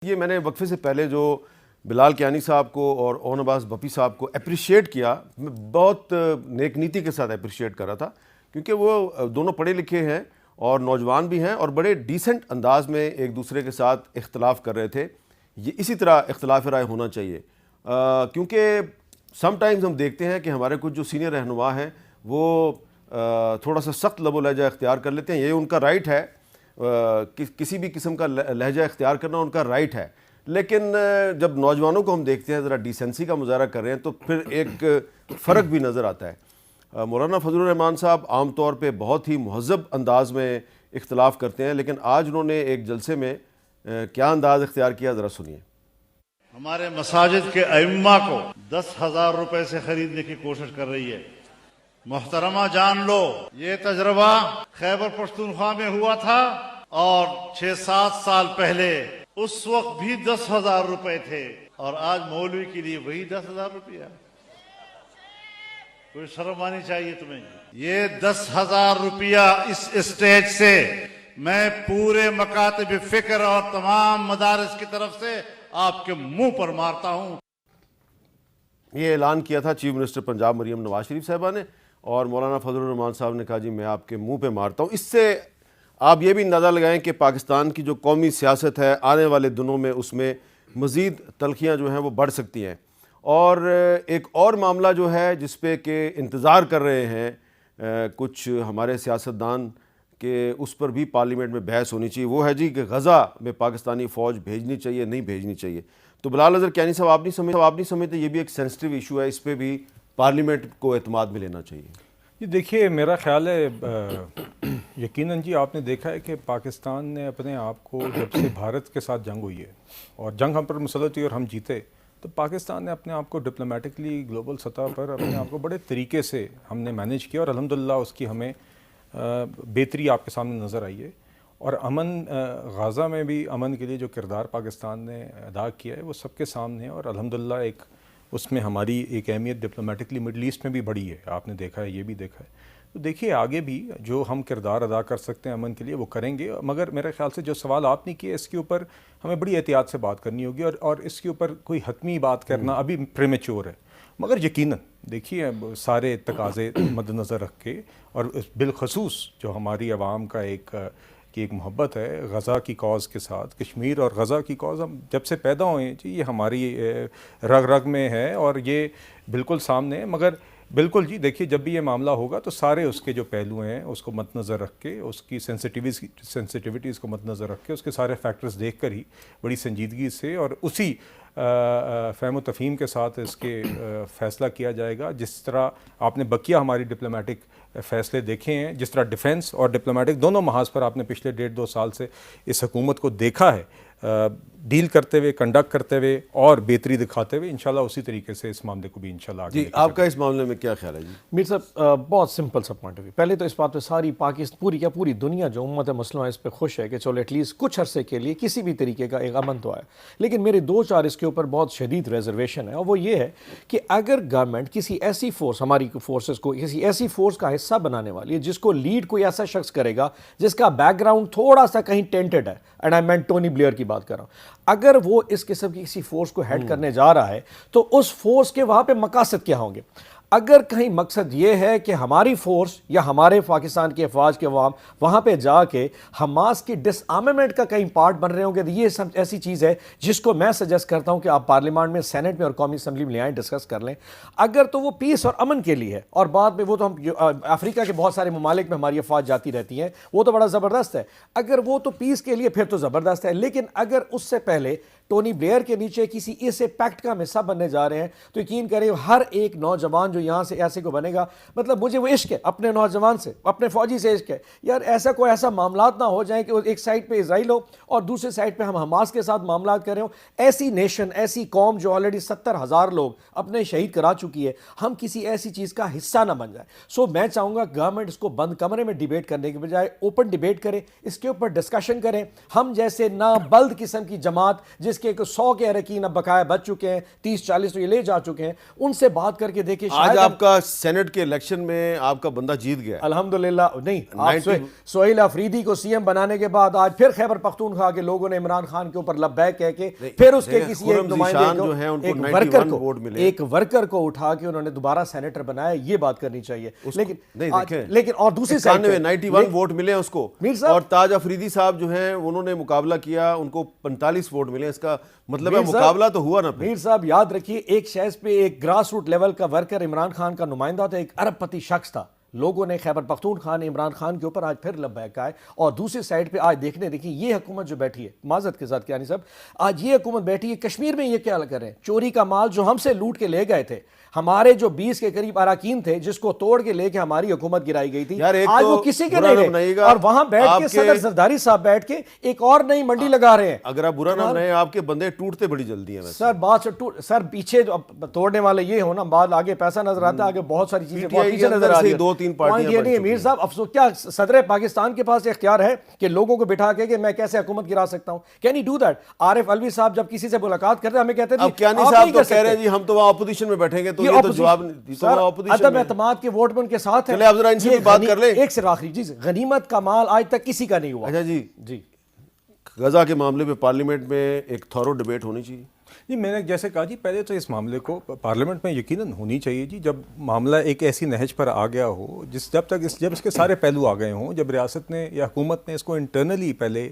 یہ میں نے وقفے سے پہلے جو بلال کیانی صاحب کو اور اون عباس بپی صاحب کو اپریشیٹ کیا، میں بہت نیک نیتی کے ساتھ اپریشیٹ کر رہا تھا، کیونکہ وہ دونوں پڑھے لکھے ہیں اور نوجوان بھی ہیں اور بڑے ڈیسنٹ انداز میں ایک دوسرے کے ساتھ اختلاف کر رہے تھے۔ یہ اسی طرح اختلاف رائے ہونا چاہیے، کیونکہ سم ٹائمز ہم دیکھتے ہیں کہ ہمارے کچھ جو سینئر رہنما ہیں وہ تھوڑا سا سخت لب و لہجہ اختیار کر لیتے ہیں۔ یہ ان کا رائٹ ہے، کسی بھی قسم کا لہجہ اختیار کرنا ان کا رائٹ ہے، لیکن جب نوجوانوں کو ہم دیکھتے ہیں ذرا ڈیسنسی کا مظاہرہ کر رہے ہیں تو پھر ایک فرق بھی نظر آتا ہے۔ مولانا فضل الرحمان صاحب عام طور پہ بہت ہی مہذب انداز میں اختلاف کرتے ہیں، لیکن آج انہوں نے ایک جلسے میں کیا انداز اختیار کیا، ذرا سنیے۔ ہمارے مساجد کے ائمہ کو 10,000 روپے سے خریدنے کی کوشش کر رہی ہے۔ محترمہ جان لو، یہ تجربہ خیبر پختونخوا میں ہوا تھا اور 6-7 سال پہلے اس وقت بھی 10,000 روپے تھے، اور آج مولوی کے لیے وہی 10,000 روپیہ۔ کوئی شرم آنی چاہیے تمہیں۔ یہ 10,000 روپیہ اس اسٹیج سے میں پورے مکاتب فکر اور تمام مدارس کی طرف سے آپ کے منہ پر مارتا ہوں۔ یہ اعلان کیا تھا چیف منسٹر پنجاب مریم نواز شریف صاحبہ نے، اور مولانا فضل الرحمان صاحب نے کہا جی میں آپ کے منہ پہ مارتا ہوں۔ اس سے آپ یہ بھی اندازہ لگائیں کہ پاکستان کی جو قومی سیاست ہے آنے والے دنوں میں اس میں مزید تلخیاں جو ہیں وہ بڑھ سکتی ہیں۔ اور ایک اور معاملہ جو ہے جس پہ کہ انتظار کر رہے ہیں کچھ ہمارے سیاستدان کہ اس پر بھی پارلیمنٹ میں بحث ہونی چاہیے، وہ ہے جی کہ غزہ میں پاکستانی فوج بھیجنی چاہیے نہیں بھیجنی چاہیے۔ تو بلال اظہر کیانی صاحب آپ نہیں سمجھتے یہ بھی ایک سینسٹیو ایشو ہے، اس پہ بھی پارلیمنٹ کو اعتماد میں لینا چاہیے؟ یہ دیکھیے میرا خیال ہے یقیناً جی آپ نے دیکھا ہے کہ پاکستان نے اپنے آپ کو جب سے بھارت کے ساتھ جنگ ہوئی ہے اور جنگ ہم پر مسلط ہوئی اور ہم جیتے، تو پاکستان نے اپنے آپ کو ڈپلومیٹکلی گلوبل سطح پر اپنے آپ کو بڑے طریقے سے ہم نے مینیج کیا، اور الحمدللہ اس کی ہمیں بہتری آپ کے سامنے نظر آئی ہے۔ اور امن غزہ میں بھی امن کے لیے جو کردار پاکستان نے ادا کیا ہے وہ سب کے سامنے ہے، اور الحمدللہ ایک اس میں ہماری ایک اہمیت ڈپلومیٹکلی مڈل ایسٹ میں بھی بڑھی ہے، آپ نے دیکھا ہے، یہ بھی دیکھا ہے۔ تو دیکھیے آگے بھی جو ہم کردار ادا کر سکتے ہیں امن کے لیے وہ کریں گے، مگر میرے خیال سے جو سوال آپ نے کیا اس کے اوپر ہمیں بڑی احتیاط سے بات کرنی ہوگی، اور اس کے اوپر کوئی حتمی بات کرنا ابھی پریمیچور ہے۔ مگر یقیناً دیکھیے سارے تقاضے مد نظر رکھ کے، اور بالخصوص جو ہماری عوام کا ایک محبت ہے غزہ کی کاز کے ساتھ، کشمیر اور غزہ کی کاز ہم جب سے پیدا ہوئے ہیں جی یہ ہماری رگ رگ میں ہے اور یہ بالکل سامنے ہے۔ مگر بالکل جی دیکھیے جب بھی یہ معاملہ ہوگا تو سارے اس کے جو پہلو ہیں اس کو مد نظر رکھ کے، اس کی سینسٹیوٹیز کو مد نظر رکھ کے، اس کے سارے فیکٹرز دیکھ کر ہی بڑی سنجیدگی سے اور اسی فہم و تفہیم کے ساتھ اس کے فیصلہ کیا جائے گا۔ جس طرح آپ نے بقیہ ہماری ڈپلومیٹک فیصلے دیکھے ہیں، جس طرح ڈیفنس اور ڈپلومیٹک دونوں محاذ پر آپ نے پچھلے 1.5-2 سال سے اس حکومت کو دیکھا ہے ڈیل کرتے ہوئے، کنڈکٹ کرتے ہوئے اور بہتری دکھاتے ہوئے، انشاءاللہ اسی طریقے سے اس معاملے کو بھی انشاءاللہ آگے جی آپ کا اس معاملے میں کیا خیال ہے؟ جی میر صاحب بہت سمپل سا پوائنٹ آف ویو۔ پہلے تو اس بات پہ ساری پوری دنیا جو امت مسلمہ ہے اس پہ خوش ہے کہ چلو ایٹ لیسٹ کچھ عرصے کے لیے کسی بھی طریقے کا ایک امن تو آیا، لیکن میرے 2-4 اس کے اوپر بہت شدید ریزرویشن ہے، اور وہ یہ ہے کہ اگر گورنمنٹ کسی ایسی فورس، ہماری فورسز کو کسی ایسی فورس کا حصہ بنانے والی ہے جس کو لیڈ کوئی ایسا شخص کرے گا جس کا بیک گراؤنڈ تھوڑا سا کہیں ٹینٹڈ ہے، and I mean Tony Blair کی بات کر رہا ہوں، اگر وہ اس قسم کی کسی فورس کو ہیڈ کرنے جا رہا ہے تو اس فورس کے وہاں پہ مقاصد کیا ہوں گے؟ اگر کہیں مقصد یہ ہے کہ ہماری فورس یا ہمارے پاکستان کے افواج کے عوام وہاں پہ جا کے حماس کی ڈس آرممنٹ کا کہیں پارٹ بن رہے ہوں گے، تو یہ سب ایسی چیز ہے جس کو میں سجیسٹ کرتا ہوں کہ آپ پارلیمان میں، سینٹ میں اور قومی اسمبلی میں لے آئیں، ڈسکس کر لیں۔ اگر تو وہ پیس اور امن کے لیے ہے، اور بعد میں وہ تو ہم افریقہ کے بہت سارے ممالک میں ہماری افواج جاتی رہتی ہیں، وہ تو بڑا زبردست ہے، اگر وہ تو پیس کے لیے پھر تو زبردست ہے، لیکن اگر اس سے پہلے ٹونی بلیئر کے نیچے کسی ایسے پیکٹ کا حصہ بننے جا رہے ہیں تو یقین کریں ہر ایک نوجوان جو یہاں سے ایسے کو بنے گا، مطلب مجھے وہ عشق ہے اپنے نوجوان سے، اپنے فوجی سے عشق ہے یار، ایسا معاملات نہ ہو جائیں کہ ایک سائڈ پہ اسرائیل ہو اور دوسرے سائڈ پہ ہم حماس کے ساتھ معاملات کر رہے ہوں۔ ایسی نیشن، ایسی قوم جو آلریڈی 70,000 لوگ اپنے شہید کرا چکی ہے، ہم کسی ایسی چیز کا حصہ نہ بن جائے۔ سو میں چاہوں گا گورنمنٹ اس کو بند کمرے میں ڈیبیٹ کرنے کے بجائے اوپن ڈیبیٹ کرے، اس کے اوپر ڈسکشن کریں۔ ہم جیسے نابلد قسم کی جماعت جس کے 100 کے اراکین اب بقایا بچ چکے ہیں, 30-40 تو یہ لے جا چکے ہیں, ان سے بات کر کے دیکھیں. آج آپ کا سینٹ کے الیکشن میں آپ کا بندہ جیت گیا الحمدللہ. نہیں, آپ سہیل آفریدی کو سی ایم بنانے کے بعد آج پھر خیبر پختونخوا کے لوگوں نے عمران خان کے اوپر لبیک کہہ کے پھر اس کے کسی ایک نمائندے کو, ایک ورکر کو اٹھا کے انہوں نے دوبارہ سینیٹر بنایا. یہ بات کرنی چاہیے. لیکن اور دوسری سائڈ 91 ووٹ ملے اس کو, اور تاج افریدی صاحب جو ہیں انہوں نے مقابلہ کیا, ان کو 45 ووٹ ملے. اس کا مطلب ہے مقابلہ تو ہوا نا. میر صاحب یاد رکھیے, ایک شہز پہ ایک گراس روٹ لیول کا ورکر عمران خان کا نمائندہ تھا, ایک ارب پتی شخص تھا. لوگوں نے خیبر پختونخوا نے عمران خان کے اوپر آج پھر لبیک آئے. اور دوسری سائڈ پہ آج دیکھیں یہ حکومت جو بیٹھی ہے, معذرت کے ساتھ کیانی صاحب, آج یہ حکومت بیٹھی ہے کشمیر میں. یہ کیا کر رہے ہیں, چوری کا مال جو ہم سے لوٹ کے لے گئے تھے, ہمارے جو 20 کے قریب اراکین تھے جس کو توڑ کے لے کے ہماری حکومت گرائی گئی تھی, آج وہ کسی کے نہیں رہے. اور وہاں بیٹھ کے صدر زرداری صاحب بیٹھ کے ایک اور نئی منڈی لگا رہے ہیں. اگر آپ برا نہ بنائیں, آپ کے بندے ٹوٹتے بڑی جلدی ہیں سر. بات سر پیچھے توڑنے والے یہ ہونا, بعد آگے پیسہ نظر آتا ہے, آگے بہت ساری چیزیں بہت پیچھے نظر آ رہی ہیں. 2-3 پارٹیاں میر صاحب, افسوس کیا صدر پاکستان کے پاس اختیار ہے کہ لوگوں کو بٹھا کے کہ میں کیسے حکومت گرا سکتا ہوں؟ Can he do that? Arif Alvi sahab جب کسی سے ملاقات کرتے ہیں ہمیں کہتے ہیں اب کیانی صاحب تو کہہ رہے ہیں جی ہم تو وہاں اپوزیشن میں بیٹھیں گے, تو یہ تو جواب عدم اعتماد کے ووٹ میں ان کے ساتھ ہیں. چلے اب ذرا ان سے بھی بات کر لیں. ایک سے آخری چیز, غنیمت کا مال آج تک کسی کا نہیں ہوا. اچھا جی, غزہ کے معاملے پہ پارلیمنٹ میں ایک تھورو ڈیبیٹ ہونی چاہیے. جی میں نے جیسے کہا جی, پہلے تو اس معاملے کو پارلیمنٹ میں یقیناً ہونی چاہیے جی. جب معاملہ ایک ایسی نہج پر آ گیا ہو, جب اس کے سارے پہلو آ گئے ہوں, جب ریاست نے یا حکومت نے اس کو انٹرنلی پہلے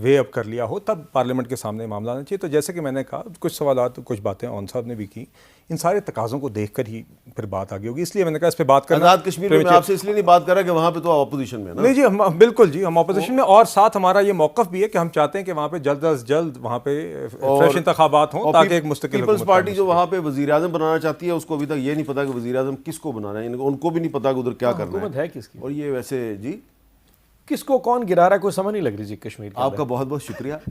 وے اپ کر لیا ہو, تب پارلیمنٹ کے سامنے معاملہ آنا چاہیے. تو جیسے کہ میں نے کہا, کچھ سوالات کچھ باتیں اون صاحب نے بھی کی, ان سارے تقاضوں کو دیکھ کر ہی پھر بات آگے ہوگی. اس لیے میں نے کہا اس پہ بات کرنا. آزاد کشمیر میں آپ سے اس لیے نہیں بات کر رہا کہ وہاں پہ تو اپوزیشن میں. نہیں جی, ہم بالکل جی ہم اپوزیشن میں, اور ساتھ ہمارا یہ موقف بھی ہے کہ ہم چاہتے ہیں کہ وہاں پہ جلد از جلد وہاں پہ فریش انتخابات ہوں, تاکہ ایک مستقل پیپلز پارٹی جو وہاں پہ وزیر اعظم بنانا چاہتی ہے, اس کو ابھی تک یہ نہیں پتا کہ وزیر اعظم کس کو بنانا ہے. ان کو بھی نہیں پتا کہ ادھر کیا کرنا ہے کس کی, اور یہ ویسے جی کس کو کون گرا رہا ہے کوئی سمجھ نہیں لگ رہی جی کشمیر. آپ کا بہت بہت شکریہ.